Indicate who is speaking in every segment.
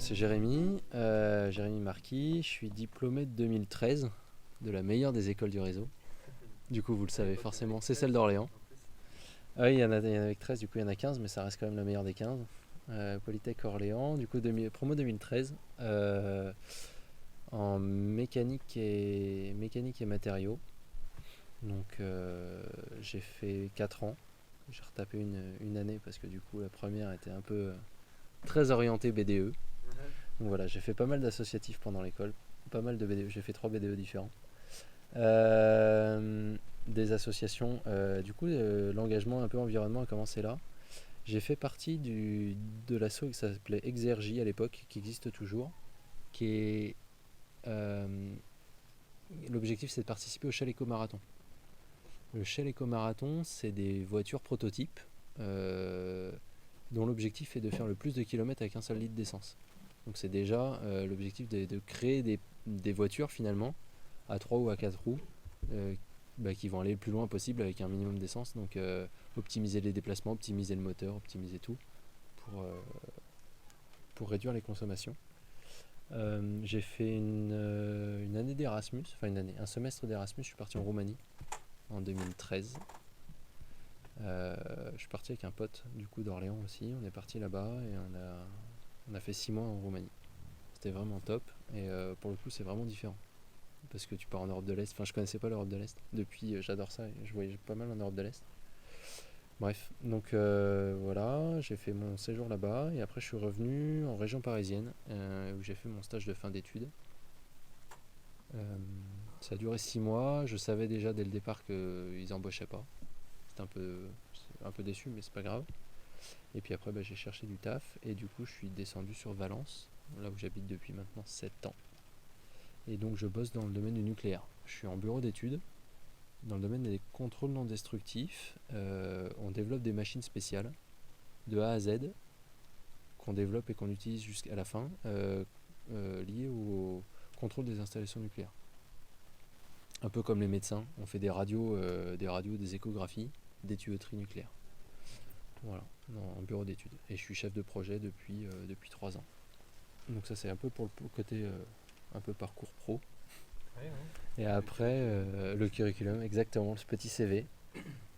Speaker 1: c'est Jérémy Marquis, je suis diplômé de 2013 de la meilleure des écoles du réseau. Du coup, vous le savez forcément, c'est celle d'Orléans. Ah oui, il y en a avec 13, du coup il y en a 15, mais ça reste quand même la meilleure des 15. Polytech Orléans, du coup promo 2013, en mécanique et matériaux. Donc j'ai fait 4 ans. J'ai retapé une année parce que du coup la première était un peu très orientée BDE. Donc voilà, j'ai fait pas mal d'associatifs pendant l'école, pas mal de BDE, j'ai fait 3 BDE différents. Des associations, l'engagement un peu environnement a commencé là. J'ai fait partie de l'asso qui s'appelait Exergie à l'époque, qui existe toujours, qui est l'objectif c'est de participer au Shell Eco Marathon. Le Shell Eco Marathon, c'est des voitures prototypes dont l'objectif est de faire le plus de kilomètres avec un seul litre d'essence. Donc c'est déjà l'objectif de créer des voitures finalement à 3 ou à 4 roues qui vont aller le plus loin possible avec un minimum d'essence. Donc optimiser les déplacements, optimiser le moteur, optimiser tout pour réduire les consommations. J'ai fait une année d'Erasmus, un semestre d'Erasmus, je suis parti en Roumanie en 2013. Je suis parti avec un pote du coup d'Orléans aussi, on est parti là-bas et on a fait 6 mois en Roumanie. C'était vraiment top et pour le coup c'est vraiment différent parce que tu pars en Europe de l'Est, enfin je connaissais pas l'Europe de l'Est, depuis j'adore ça et je voyage pas mal en Europe de l'Est. Bref, donc voilà, j'ai fait mon séjour là-bas et après je suis revenu en région parisienne où j'ai fait mon stage de fin d'études. Ça a duré 6 mois, je savais déjà dès le départ qu'ils embauchaient pas. J'étais un peu déçu mais c'est pas grave. Et puis après j'ai cherché du taf et du coup je suis descendu sur Valence, là où j'habite depuis maintenant 7 ans. Et donc je bosse dans le domaine du nucléaire. Je suis en bureau d'études, dans le domaine des contrôles non destructifs. On développe des machines spéciales, de A à Z, qu'on développe et qu'on utilise jusqu'à la fin, liées au contrôle des installations nucléaires. Un peu comme les médecins, on fait des radios, des échographies, des tuyauteries nucléaires. Voilà, en bureau d'études. Et je suis chef de projet depuis 3 ans. Donc ça c'est un peu pour le côté un peu parcours pro.
Speaker 2: Ouais, ouais.
Speaker 1: Et après le curriculum, exactement, ce petit CV.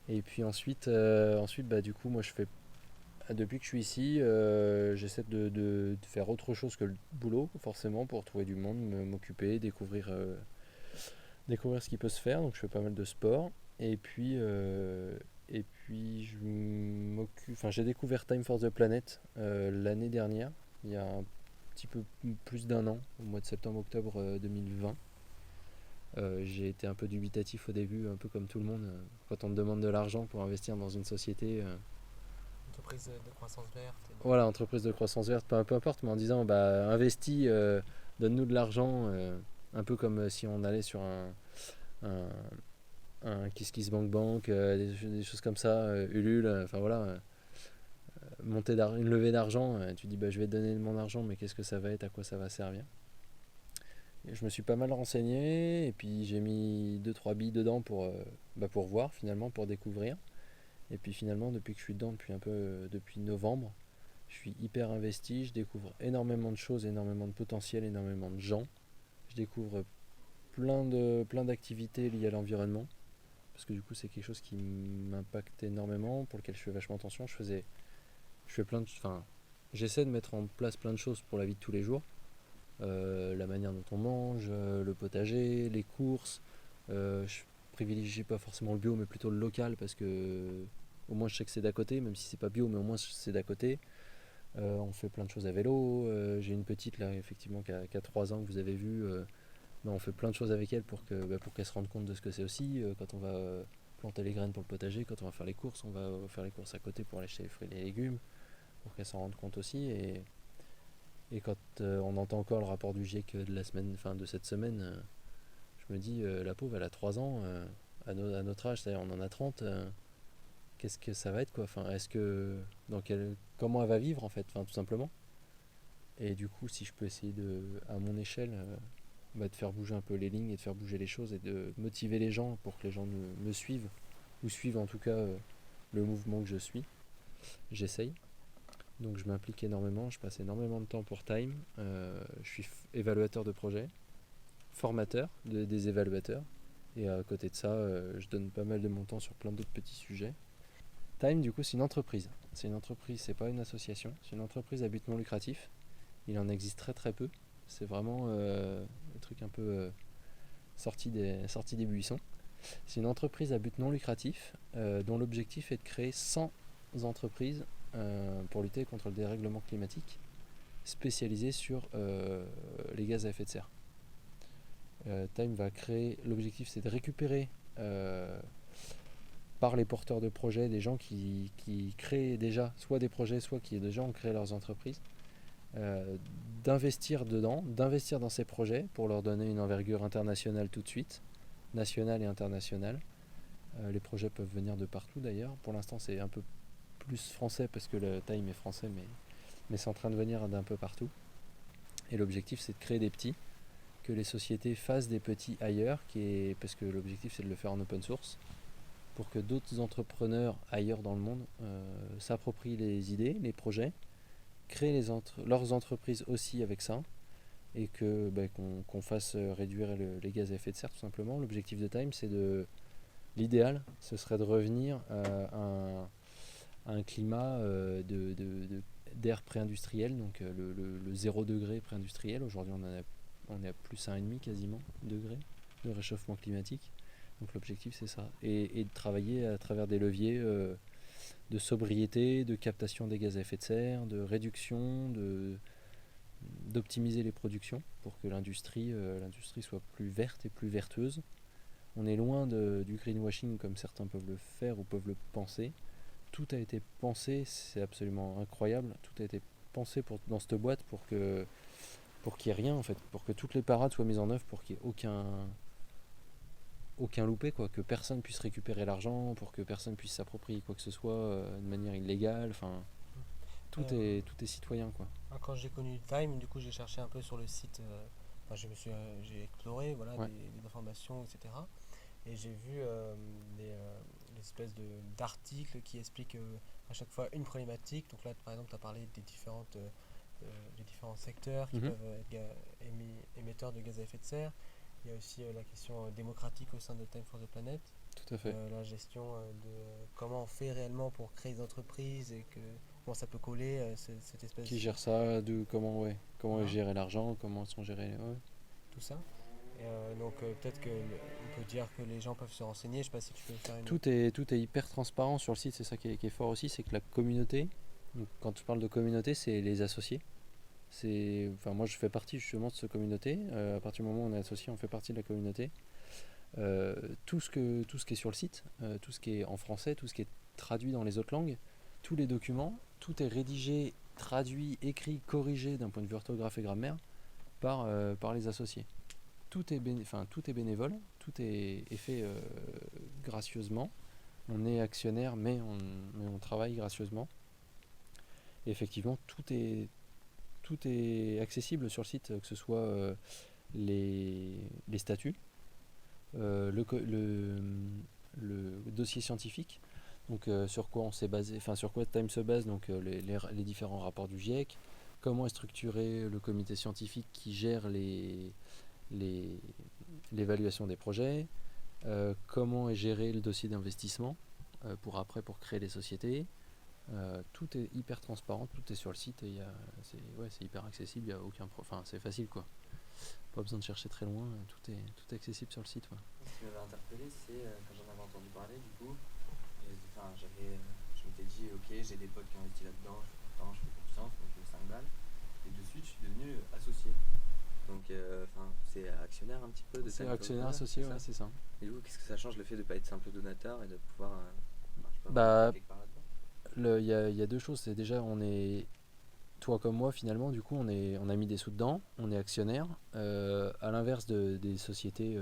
Speaker 1: Et puis ensuite du coup moi je fais depuis que je suis ici, j'essaie de faire autre chose que le boulot forcément pour trouver du monde, m'occuper, découvrir ce qui peut se faire. Donc je fais pas mal de sport. Et puis j'ai découvert Time for the Planet l'année dernière, il y a un petit peu plus d'un an, au mois de septembre-octobre 2020. J'ai été un peu dubitatif au début, un peu comme tout le monde. Quand on te demande de l'argent pour investir dans une société,
Speaker 2: Entreprise de croissance verte.
Speaker 1: voilà, entreprise de croissance verte, peu importe, mais en disant investis, donne-nous de l'argent, un peu comme si on allait sur un, un KissKissBankBank, des choses comme ça, Ulule, enfin voilà, une levée d'argent, tu dis je vais te donner mon argent, mais qu'est-ce que ça va être, à quoi ça va servir. Et je me suis pas mal renseigné, et puis j'ai mis 2-3 billes dedans pour voir finalement, pour découvrir. Et puis finalement, depuis que je suis dedans, depuis novembre, je suis hyper investi, je découvre énormément de choses, énormément de potentiel, énormément de gens. Je découvre plein d'activités liées à l'environnement, parce que du coup c'est quelque chose qui m'impacte énormément, pour lequel je fais vachement attention. J'essaie de mettre en place plein de choses pour la vie de tous les jours. La manière dont on mange, le potager, les courses. Je privilégie pas forcément le bio, mais plutôt le local, parce que au moins je sais que c'est d'à côté, même si c'est pas bio, mais au moins c'est d'à côté. On fait plein de choses à vélo. J'ai une petite là, effectivement, qui a 3 ans, que vous avez vu. On fait plein de choses avec elle pour qu'elle se rende compte de ce que c'est aussi. Quand on va planter les graines pour le potager, quand on va faire les courses, on va faire les courses à côté pour aller acheter les fruits et les légumes, pour qu'elle s'en rende compte aussi. Et quand on entend encore le rapport du GIEC de cette semaine, je me dis, la pauvre, elle a 3 ans, à notre âge, c'est-à-dire on en a 30, qu'est-ce que ça va être, quoi. Comment elle va vivre, en fait, tout simplement. Et du coup, si je peux essayer à mon échelle, de faire bouger un peu les lignes et de faire bouger les choses et de motiver les gens pour que les gens me suivent, ou suivent en tout cas le mouvement que je suis, j'essaye. Donc je m'implique énormément, je passe énormément de temps pour Time. Je suis évaluateur de projet, formateur des évaluateurs. Et à côté de ça, je donne pas mal de mon temps sur plein d'autres petits sujets. Time, du coup, c'est une entreprise. C'est une entreprise, c'est pas une association. C'est une entreprise à but non lucratif. Il en existe très très peu. C'est vraiment un truc un peu sorti des buissons. C'est une entreprise à but non lucratif dont l'objectif est de créer 100 entreprises pour lutter contre le dérèglement climatique, spécialisées sur les gaz à effet de serre. Time va créer, l'objectif c'est de récupérer par les porteurs de projets des gens qui créent déjà soit des projets, soit qui déjà ont créé leurs entreprises, d'investir dedans, d'investir dans ces projets pour leur donner une envergure internationale tout de suite, nationale et internationale. Les projets peuvent venir de partout d'ailleurs. Pour l'instant c'est un peu plus français parce que le Time est français, mais c'est en train de venir d'un peu partout. Et l'objectif c'est de créer des petits, que les sociétés fassent des petits ailleurs, parce que l'objectif c'est de le faire en open source, pour que d'autres entrepreneurs ailleurs dans le monde s'approprient les idées, les projets, créent leurs entreprises aussi avec ça, et qu'on fasse réduire les gaz à effet de serre tout simplement. L'objectif de Time, l'idéal, ce serait de revenir à un climat d'air pré-industriel, donc le 0 degré pré-industriel. Aujourd'hui on est à plus 1,5 quasiment degrés de réchauffement climatique. Donc l'objectif c'est ça. Et de travailler à travers des leviers de sobriété, de captation des gaz à effet de serre, de réduction, d'optimiser les productions pour que l'industrie soit plus verte et plus vertueuse. On est loin du greenwashing comme certains peuvent le faire ou peuvent le penser. Tout a été pensé, c'est absolument incroyable, tout a été pensé dans cette boîte pour qu'il n'y ait rien en fait, pour que toutes les parades soient mises en œuvre, pour qu'il n'y ait aucun loupé, quoi, que personne puisse récupérer l'argent, pour que personne puisse s'approprier quoi que ce soit de manière illégale, enfin tout est citoyen, quoi.
Speaker 2: Quand j'ai connu Time, du coup, j'ai cherché un peu sur le site. J'ai exploré, voilà,
Speaker 1: Ouais.
Speaker 2: des informations, etc. Et j'ai vu l'espèce d'articles qui expliquent à chaque fois une problématique. Donc là, par exemple, tu as parlé des différents secteurs qui peuvent être émetteurs de gaz à effet de serre. Il y a aussi la question démocratique au sein de Time for the Planet.
Speaker 1: Tout à fait.
Speaker 2: La gestion de comment on fait réellement pour créer des entreprises et comment ça peut coller, cette espèce
Speaker 1: Qui gère ça, comment
Speaker 2: Voilà.
Speaker 1: est géré l'argent, comment sont gérés. Ouais.
Speaker 2: tout ça. Donc peut-être qu'on peut dire que les gens peuvent se renseigner. Je sais pas si tu peux faire une.
Speaker 1: Tout est hyper transparent sur le site, c'est ça qui est fort aussi, c'est que la communauté, donc quand je parle de communauté, c'est les associés. Moi je fais partie justement de cette communauté. À partir du moment où on est associé, on fait partie de la communauté. Tout ce qui est sur le site, tout ce qui est en français, tout ce qui est traduit dans les autres langues, tous les documents, tout est rédigé, traduit, écrit, corrigé d'un point de vue orthographe et grammaire par les associés. Tout est bénévole, tout est fait gracieusement. On est actionnaire, mais on travaille gracieusement. Et effectivement, tout est accessible sur le site, que ce soit les statuts, le dossier scientifique, donc sur quoi on s'est basé, sur quoi Time se base, donc les différents rapports du GIEC, comment est structuré le comité scientifique qui gère l'évaluation des projets, comment est géré le dossier d'investissement pour créer les sociétés. Tout est hyper transparent, tout est sur le site et c'est hyper accessible, c'est facile quoi. Pas besoin de chercher très loin, tout est accessible sur le site. Ouais.
Speaker 3: Ce qui m'avait interpellé, c'est quand j'en avais entendu parler, du coup, je m'étais dit, ok, j'ai des potes qui ont investi là-dedans, je suis content, je fais confiance, donc je mets 5 balles. Et de suite, je suis devenu associé. Donc, c'est actionnaire un petit peu de
Speaker 1: C'est
Speaker 3: Time for the
Speaker 1: actionnaire
Speaker 3: Planet,
Speaker 1: associé, ouais, c'est ça.
Speaker 3: Et du coup, qu'est-ce que ça change le fait de ne pas être simple donateur et de pouvoir
Speaker 1: Bah,
Speaker 3: quelque part là-dedans?
Speaker 1: Il y a deux choses, c'est déjà toi comme moi finalement, du coup on a mis des sous dedans, on est actionnaire, à l'inverse des sociétés,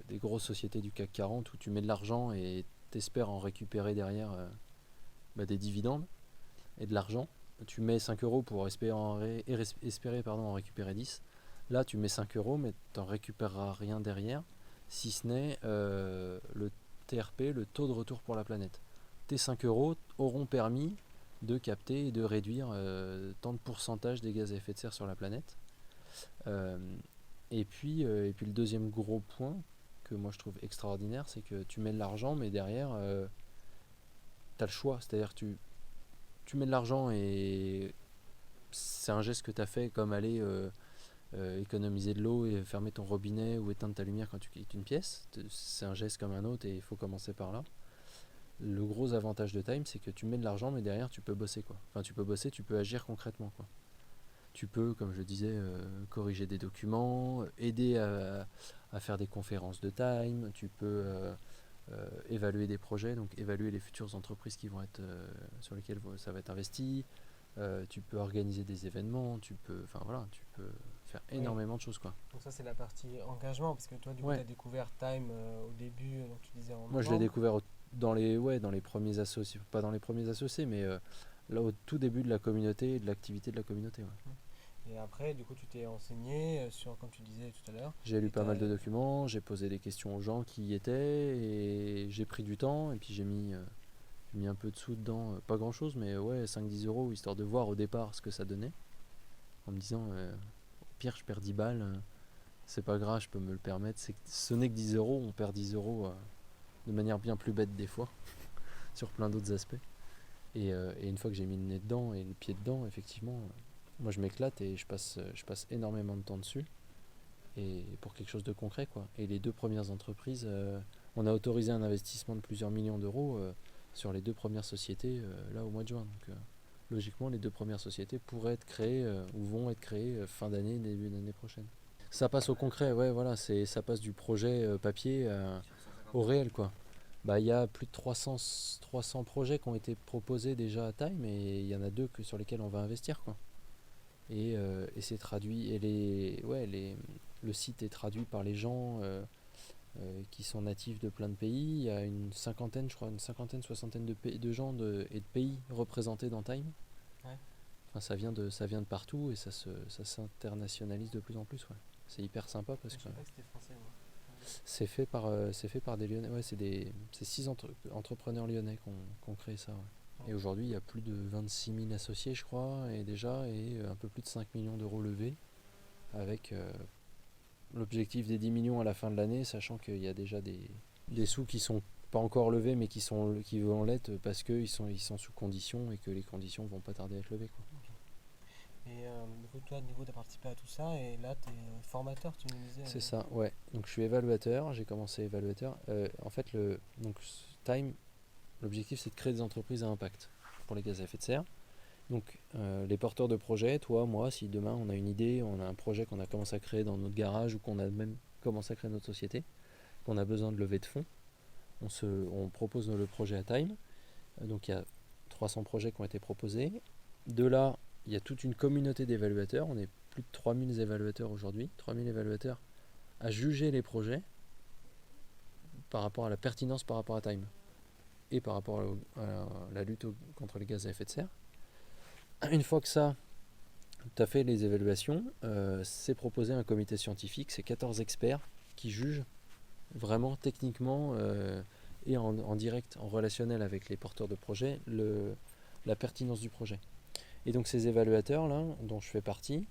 Speaker 1: des grosses sociétés du CAC 40 où tu mets de l'argent et t'espères en récupérer derrière des dividendes et de l'argent. Tu mets 5 euros pour espérer en récupérer 10. Là tu mets 5 euros mais tu n'en récupéreras rien derrière, si ce n'est le TRP, le taux de retour pour la planète. Tes 5 euros auront permis de capter et de réduire tant de pourcentage des gaz à effet de serre sur la planète. Et puis le deuxième gros point que moi je trouve extraordinaire, c'est que tu mets de l'argent, mais derrière, tu as le choix. C'est-à-dire tu mets de l'argent et c'est un geste que tu as fait, comme aller économiser de l'eau et fermer ton robinet ou éteindre ta lumière quand tu quittes une pièce. C'est un geste comme un autre et il faut commencer par là. Le gros avantage de Time, c'est que tu mets de l'argent, mais derrière tu peux bosser, quoi. Enfin, tu peux bosser, tu peux agir concrètement, quoi. Tu peux, comme je disais, corriger des documents, aider à faire des conférences de Time, tu peux évaluer des projets, donc évaluer les futures entreprises qui vont être, sur lesquelles ça va être investi, tu peux organiser des événements, tu peux faire énormément de choses, quoi.
Speaker 2: Donc ça c'est la partie engagement, parce que toi du coup
Speaker 1: Ouais.
Speaker 2: tu as découvert Time au début, donc tu disais en
Speaker 1: Moi je l'ai
Speaker 2: novembre.
Speaker 1: découvert dans les premiers associés, pas dans les premiers associés, mais là au tout début de la communauté et de l'activité de la communauté. Ouais.
Speaker 2: Et après du coup tu t'es enseigné sur, comme tu disais tout à l'heure.
Speaker 1: J'ai lu
Speaker 2: Et
Speaker 1: pas mal
Speaker 2: t'as-
Speaker 1: de documents, j'ai posé des questions aux gens qui y étaient et j'ai pris du temps et puis j'ai mis un peu de sous dedans, pas grand chose, mais ouais, 5-10 euros histoire de voir au départ ce que ça donnait, en me disant au pire je perds 10 balles, c'est pas grave, je peux me le permettre. Ce n'est que 10 euros, on perd 10 euros de manière bien plus bête des fois, sur plein d'autres aspects. Et une fois que j'ai mis le nez dedans et le pied dedans, effectivement, moi je m'éclate et je passe énormément de temps dessus. Et pour quelque chose de concret, quoi. Et les deux premières entreprises, on a autorisé un investissement de plusieurs millions d'euros sur les deux premières sociétés là au mois de juin. Donc logiquement, les deux premières sociétés pourraient être créées ou vont être créées fin d'année, début d'année prochaine. Ça passe au concret, ouais, voilà, ça passe du projet papier
Speaker 3: Sur 150
Speaker 1: au réel, quoi. Bah, il y a plus de 300 projets qui ont été proposés déjà à Time et il y en a deux sur lesquels on va investir, quoi. Et c'est traduit, et le site est traduit par les gens qui sont natifs de plein de pays. Il y a une cinquantaine, je crois, soixantaine de gens et de pays représentés dans Time.
Speaker 2: Ouais.
Speaker 1: Enfin, ça vient de partout et ça s'internationalise de plus en plus. Ouais. C'est hyper sympa parce
Speaker 2: Je
Speaker 1: que
Speaker 2: sais pas que c'était français moi.
Speaker 1: c'est fait par des Lyonnais. Ouais, c'est 6 entrepreneurs lyonnais qui ont créé ça. Ouais. Et aujourd'hui, il y a plus de 26 000 associés, je crois, et un peu plus de 5 millions d'euros levés, avec l'objectif des 10 millions à la fin de l'année, sachant qu'il y a déjà des sous qui sont pas encore levés, mais qui vont l'être parce qu'ils sont sous conditions et que les conditions vont pas tarder à être levées, quoi.
Speaker 2: Et du coup toi tu as participé à tout ça et là tu es formateur, tu me disais.
Speaker 1: C'est ça, ouais. Donc je suis évaluateur, j'ai commencé évaluateur. En fait, Time, l'objectif c'est de créer des entreprises à impact pour les gaz à effet de serre. Donc les porteurs de projets, toi, moi, si demain on a une idée, on a un projet qu'on a commencé à créer dans notre garage ou qu'on a même commencé à créer notre société, qu'on a besoin de lever de fonds, on propose le projet à Time. Donc il y a 300 projets qui ont été proposés. De là, il y a toute une communauté d'évaluateurs. On est plus de 3000 évaluateurs aujourd'hui, 3000 évaluateurs à juger les projets par rapport à la pertinence par rapport à Time et par rapport à la lutte contre les gaz à effet de serre. Une fois que ça, tu as fait les évaluations, c'est proposé à un comité scientifique, c'est 14 experts qui jugent vraiment techniquement et en direct, en relationnel avec les porteurs de projets, la pertinence du projet. Et donc ces évaluateurs-là, dont je fais partie,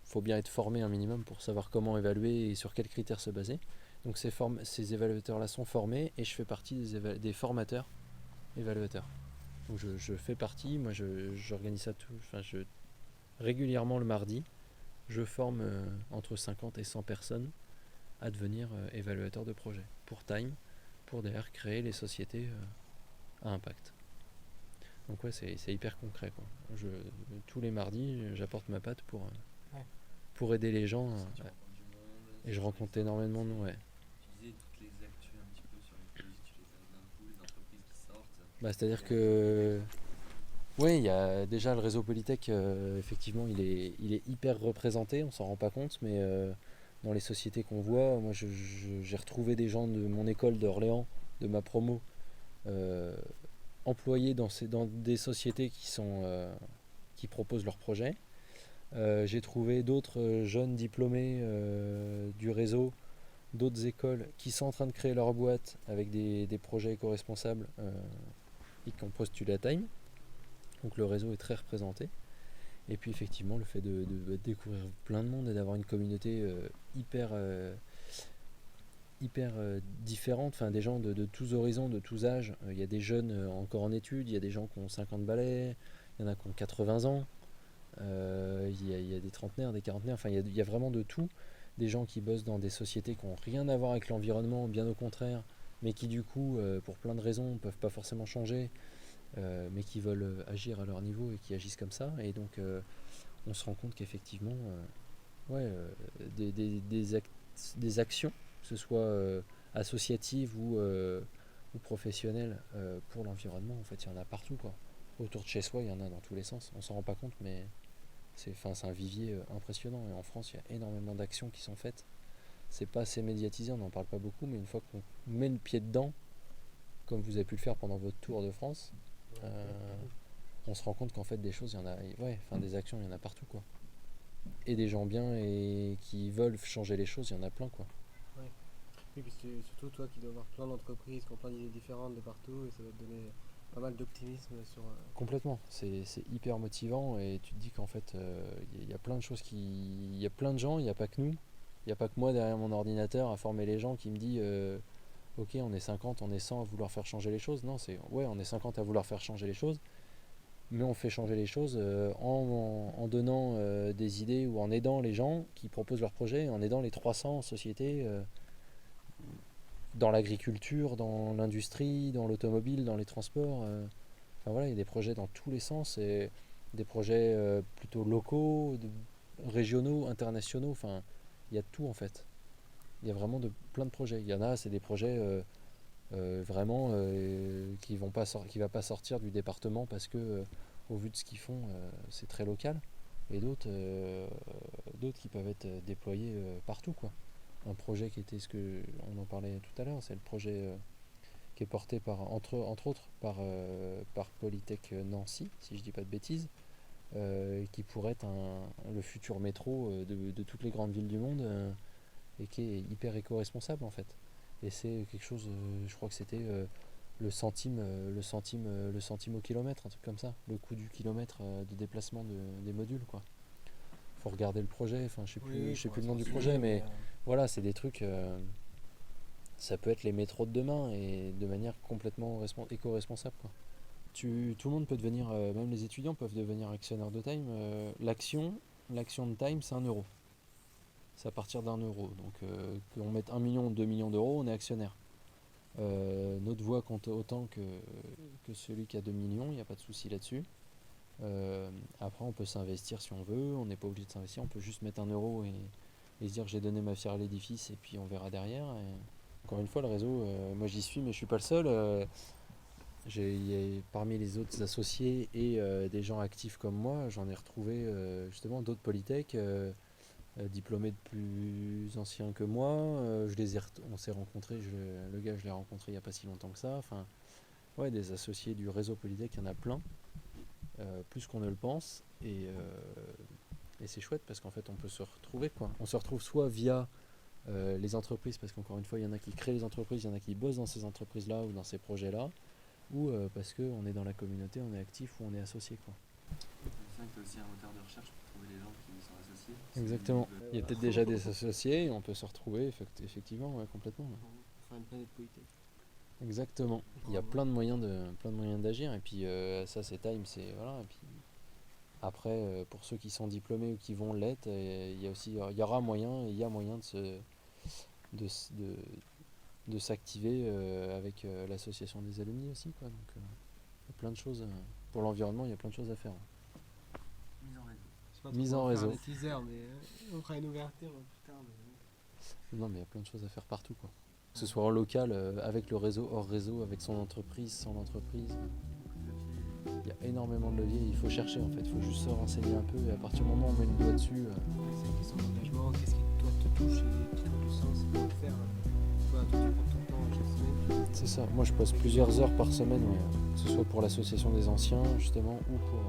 Speaker 1: faut bien être formé un minimum pour savoir comment évaluer et sur quels critères se baser. Donc ces évaluateurs-là sont formés et je fais partie des formateurs évaluateurs. Donc je fais partie, moi j'organise ça régulièrement le mardi, je forme entre 50 et 100 personnes à devenir évaluateurs de projet pour Time, pour derrière créer les sociétés à impact. Donc ouais, c'est hyper concret, quoi. Tous les mardis, j'apporte ma patte pour aider les gens.
Speaker 3: Tu rencontres du monde,
Speaker 1: Et je rencontre énormément de monde, ouais.
Speaker 3: tu disais toutes les actus un petit peu sur les projets, tu les as d'un coup, les entreprises qui sortent.
Speaker 1: C'est-à-dire que oui, il y a déjà le réseau Polytech, effectivement, il est hyper représenté, on s'en rend pas compte, mais dans les sociétés qu'on voit, moi j'ai retrouvé des gens de mon école d'Orléans, de ma promo, employés dans des sociétés qui proposent leurs projets. J'ai trouvé d'autres jeunes diplômés du réseau, d'autres écoles qui sont en train de créer leur boîte avec des projets éco-responsables et qui ont postulé à Time. Donc le réseau est très représenté. Et puis effectivement, le fait de découvrir plein de monde et d'avoir une communauté hyper différente, enfin des gens de tous horizons, de tous âges. Il y a des jeunes encore en études, il y a des gens qui ont 50 balais, il y en a qui ont 80 ans, il y a des trentenaires, des quarantenaires, enfin il y a vraiment de tout. Des gens qui bossent dans des sociétés qui n'ont rien à voir avec l'environnement, bien au contraire, mais qui du coup, pour plein de raisons, ne peuvent pas forcément changer, mais qui veulent agir à leur niveau et qui agissent comme ça. Et donc on se rend compte qu'effectivement, des actions, que ce soit associatives ou professionnelles pour l'environnement, en fait, il y en a partout, quoi. Autour de chez soi, il y en a dans tous les sens. On s'en rend pas compte, mais c'est un vivier impressionnant. Et en France, il y a énormément d'actions qui sont faites. C'est pas assez médiatisé, on n'en parle pas beaucoup, mais une fois qu'on met le pied dedans, comme vous avez pu le faire pendant votre tour de France, on se rend compte qu'en fait des choses, il y en a, des actions, il y en a partout, quoi. Et des gens bien et qui veulent changer les choses, il y en a plein, quoi.
Speaker 2: Ouais. Et puis c'est surtout toi qui dois avoir plein d'entreprises qui ont plein d'idées différentes de partout et ça va te donner pas mal d'optimisme sur.
Speaker 1: Complètement, c'est hyper motivant et tu te dis qu'en fait il y a plein de choses il y a plein de gens, il n'y a pas que nous, il n'y a pas que moi derrière mon ordinateur à former les gens qui me dit ok, on est 50, on est 100 à vouloir faire changer les choses. Non, on est 50 à vouloir faire changer les choses, mais on fait changer les choses en donnant des idées ou en aidant les gens qui proposent leurs projets, en aidant les 300 sociétés dans l'agriculture, dans l'industrie, dans l'automobile, dans les transports. Enfin voilà, il y a des projets dans tous les sens, et des projets plutôt locaux, régionaux, internationaux, enfin il y a de tout en fait. Il y a vraiment plein de projets. Il y en a, c'est des projets vraiment qui ne va pas sortir du département parce que au vu de ce qu'ils font, c'est très local. Et d'autres qui peuvent être déployés partout, quoi. Un projet qui était on en parlait tout à l'heure, c'est le projet qui est porté entre autres par Polytech Nancy, si je dis pas de bêtises, qui pourrait être le futur métro de toutes les grandes villes du monde, et qui est hyper éco-responsable en fait. Et c'est quelque chose, je crois que c'était le centime au kilomètre, un truc comme ça, le coût du kilomètre de déplacement des modules, quoi. Faut regarder le projet, enfin je sais plus le nom du projet, mais voilà, c'est des trucs, ça peut être les métros de demain et de manière complètement éco-responsable, quoi. Tout le monde peut devenir, même les étudiants peuvent devenir actionnaires de Time. L'action de Time, c'est 1 euro. C'est à partir d'1 euro. Donc qu'on mette 1 million ou 2 millions d'euros, on est actionnaire. Notre voix compte autant que celui qui a 2 millions, il n'y a pas de souci là-dessus. Après, on peut s'investir si on veut, on n'est pas obligé de s'investir, on peut juste mettre 1 euro et se dire j'ai donné ma pierre à l'édifice et puis on verra derrière. Et encore une fois, le réseau, moi j'y suis, mais je suis pas le seul. Parmi les autres associés et des gens actifs comme moi, j'en ai retrouvé justement d'autres polytech diplômés de plus anciens que moi. On s'est rencontrés, le gars je l'ai rencontré il n'y a pas si longtemps que ça. Enfin, ouais, des associés du réseau polytech, il y en a plein, plus qu'on ne le pense, et c'est chouette parce qu'en fait on peut se retrouver, quoi. On se retrouve soit via les entreprises, parce qu'encore une fois il y en a qui créent les entreprises, il y en a qui bossent dans ces entreprises là ou dans ces projets là, ou parce qu'on est dans la communauté, on est actif ou on est associé, quoi.
Speaker 3: C'est vrai que tu as aussi un moteur de recherche pour trouver les gens qui sont associés.
Speaker 1: Exactement. Il y a peut-être déjà des associés et on peut se retrouver, effectivement, ouais, complètement. Ouais.
Speaker 2: Faire une planète Polytech.
Speaker 1: Exactement. Il y a plein de moyens d'agir, et puis ça c'est Time, c'est voilà. Et puis après, pour ceux qui sont diplômés ou qui vont l'être, il y aura moyen, il y a moyen de s'activer avec l'association des alumni aussi, quoi. Donc il y a plein de choses pour l'environnement, il y a plein de choses à faire. Mise en réseau.
Speaker 2: Des teasers, mais on fera une ouverture plus tard.
Speaker 1: Non, mais il y a plein de choses à faire partout, quoi. Que ce soit en local, avec le réseau, hors réseau, avec son entreprise, sans l'entreprise. Il y a énormément de leviers, il faut chercher en fait, il faut juste se renseigner un peu, et à partir du moment où on met le doigt dessus.
Speaker 2: C'est une question d'engagement, qu'est-ce qui toi te touche et qui prend du sens pour le faire. Toi, tu prends ton temps chaque semaine.
Speaker 1: C'est ça, moi je passe plusieurs heures par semaine, ouais. Que ce soit pour l'association des anciens justement, ou pour